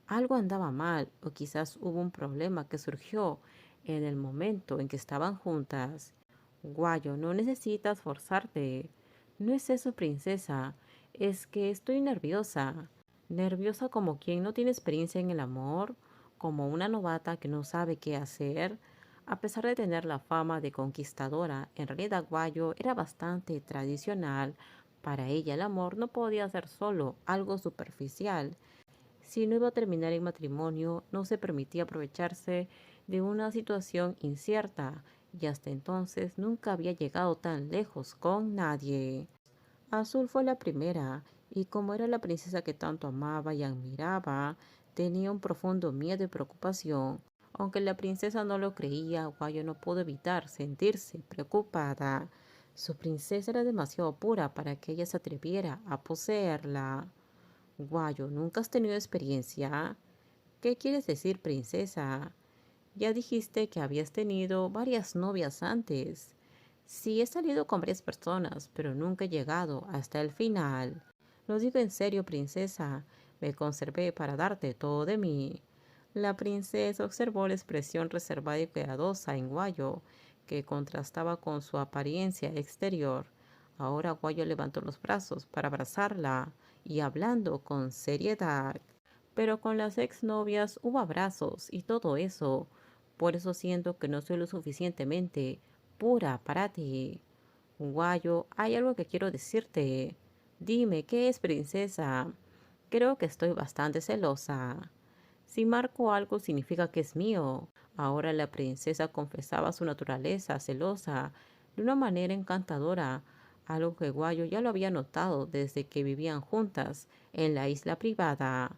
Algo andaba mal o quizás hubo un problema que surgió en el momento en que estaban juntas. Guayo, no necesitas forzarte. No es eso, princesa. Es que estoy nerviosa. Nerviosa como quien no tiene experiencia en el amor, como una novata que no sabe qué hacer. A pesar de tener la fama de conquistadora, en realidad Guayo era bastante tradicional. Para ella el amor no podía ser solo algo superficial. Si no iba a terminar en matrimonio, no se permitía aprovecharse de una situación incierta y hasta entonces nunca había llegado tan lejos con nadie. Azul fue la primera y como era la princesa que tanto amaba y admiraba, tenía un profundo miedo y preocupación. Aunque la princesa no lo creía, Guayo no pudo evitar sentirse preocupada. Su princesa era demasiado pura para que ella se atreviera a poseerla. Guayo, ¿nunca has tenido experiencia? ¿Qué quieres decir, princesa? Ya dijiste que habías tenido varias novias antes. Sí, he salido con varias personas, pero nunca he llegado hasta el final. Lo digo en serio, princesa. Me conservé para darte todo de mí. La princesa observó la expresión reservada y cuidadosa en Guayo, que contrastaba con su apariencia exterior. Ahora Guayo levantó los brazos para abrazarla y hablando con seriedad. Pero con las exnovias hubo abrazos y todo eso. Por eso siento que no soy lo suficientemente pura para ti. Guayo, hay algo que quiero decirte. Dime, ¿qué es, princesa? Creo que estoy bastante celosa. Si marco algo significa que es mío. Ahora la princesa confesaba su naturaleza celosa de una manera encantadora, algo que Guayo ya lo había notado desde que vivían juntas en la isla privada.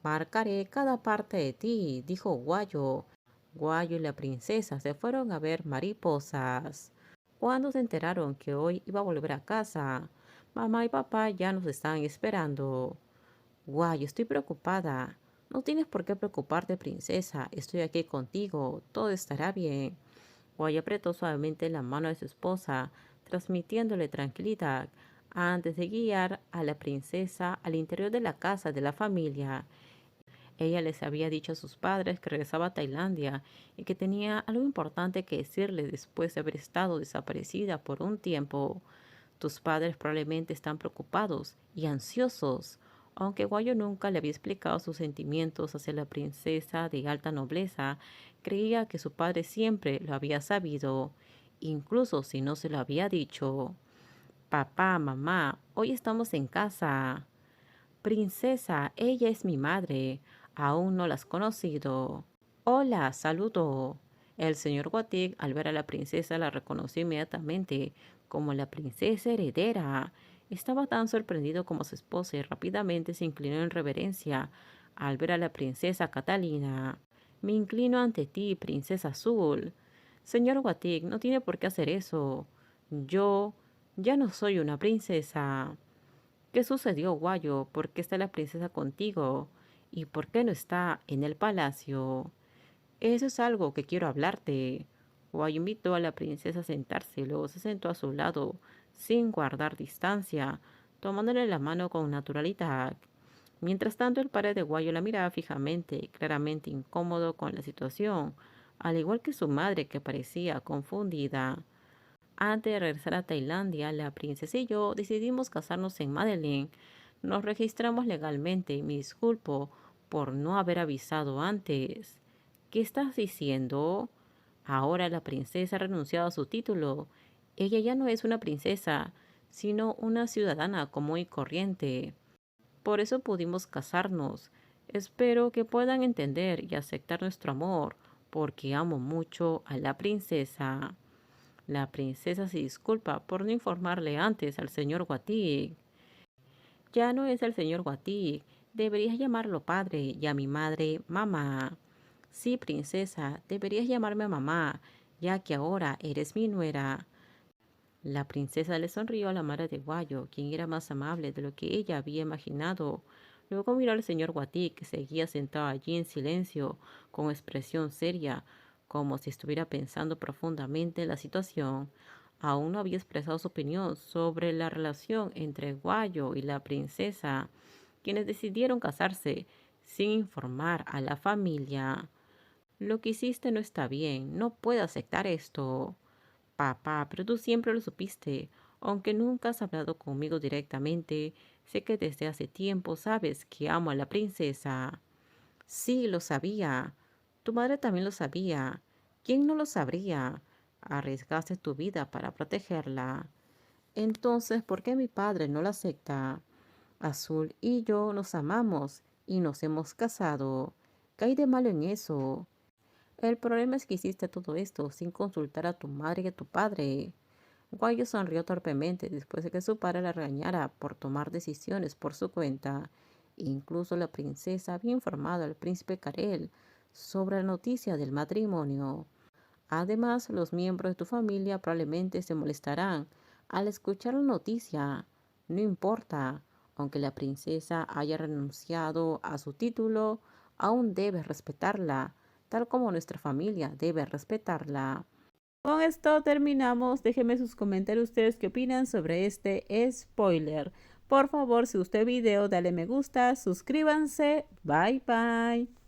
Marcaré cada parte de ti, dijo Guayo. Guayo y la princesa se fueron a ver mariposas. Cuando se enteraron que hoy iba a volver a casa, mamá y papá ya nos estaban esperando. Guayo, estoy preocupada. No tienes por qué preocuparte, princesa. Estoy aquí contigo. Todo estará bien. Guayo apretó suavemente la mano de su esposa, transmitiéndole tranquilidad antes de guiar a la princesa al interior de la casa de la familia. Ella les había dicho a sus padres que regresaba a Tailandia y que tenía algo importante que decirles después de haber estado desaparecida por un tiempo. Tus padres probablemente están preocupados y ansiosos. Aunque Guayo nunca le había explicado sus sentimientos hacia la princesa de alta nobleza, creía que su padre siempre lo había sabido, incluso si no se lo había dicho. Papá, mamá, hoy estamos en casa. Princesa, ella es mi madre. Aún no la has conocido. Hola, saludo. El señor Guatig, al ver a la princesa, la reconoció inmediatamente como la princesa heredera. Estaba tan sorprendido como su esposa y rápidamente se inclinó en reverencia al ver a la princesa Catalina. Me inclino ante ti, princesa azul. Señor Guatig, no tiene por qué hacer eso. Yo ya no soy una princesa. ¿Qué sucedió, Guayo? ¿Por qué está la princesa contigo? ¿Y por qué no está en el palacio? Eso es algo que quiero hablarte. Guayo invitó a la princesa a sentarse y luego se sentó a su lado, sin guardar distancia, tomándole la mano con naturalidad. Mientras tanto, el padre de Guayo la miraba fijamente, claramente incómodo con la situación, al igual que su madre, que parecía confundida. Antes de regresar a Tailandia, la princesa y yo decidimos casarnos en Madeline. Nos registramos legalmente y me disculpo por no haber avisado antes. ¿Qué estás diciendo? Ahora la princesa ha renunciado a su título. Ella ya no es una princesa, sino una ciudadana común y corriente. Por eso pudimos casarnos. Espero que puedan entender y aceptar nuestro amor, porque amo mucho a la princesa. La princesa se disculpa por no informarle antes al señor Guatig. Ya no es el señor Guatig. Deberías llamarlo padre y a mi madre mamá. Sí, princesa, deberías llamarme mamá, ya que ahora eres mi nuera. La princesa le sonrió a la madre de Guayo, quien era más amable de lo que ella había imaginado. Luego miró al señor Guatig, que seguía sentado allí en silencio, con expresión seria, como si estuviera pensando profundamente en la situación. Aún no había expresado su opinión sobre la relación entre Guayo y la princesa, quienes decidieron casarse sin informar a la familia. Lo que hiciste no está bien, no puedo aceptar esto. Papá, pero tú siempre lo supiste. Aunque nunca has hablado conmigo directamente, sé que desde hace tiempo sabes que amo a la princesa. Sí, lo sabía. Tu madre también lo sabía. ¿Quién no lo sabría? Arriesgaste tu vida para protegerla. Entonces, ¿por qué mi padre no la acepta? Azul y yo nos amamos y nos hemos casado. ¿Qué hay de malo en eso? El problema es que hiciste todo esto sin consultar a tu madre y a tu padre. Guayo sonrió torpemente después de que su padre la regañara por tomar decisiones por su cuenta. Incluso la princesa había informado al príncipe Karel sobre la noticia del matrimonio. Además, los miembros de tu familia probablemente se molestarán al escuchar la noticia. No importa, aunque la princesa haya renunciado a su título, aún debes respetarla, tal como nuestra familia debe respetarla. Con esto terminamos. Déjenme sus comentarios ustedes qué opinan sobre este spoiler. Por favor, si gustó el video, dale me gusta, suscríbanse. Bye bye.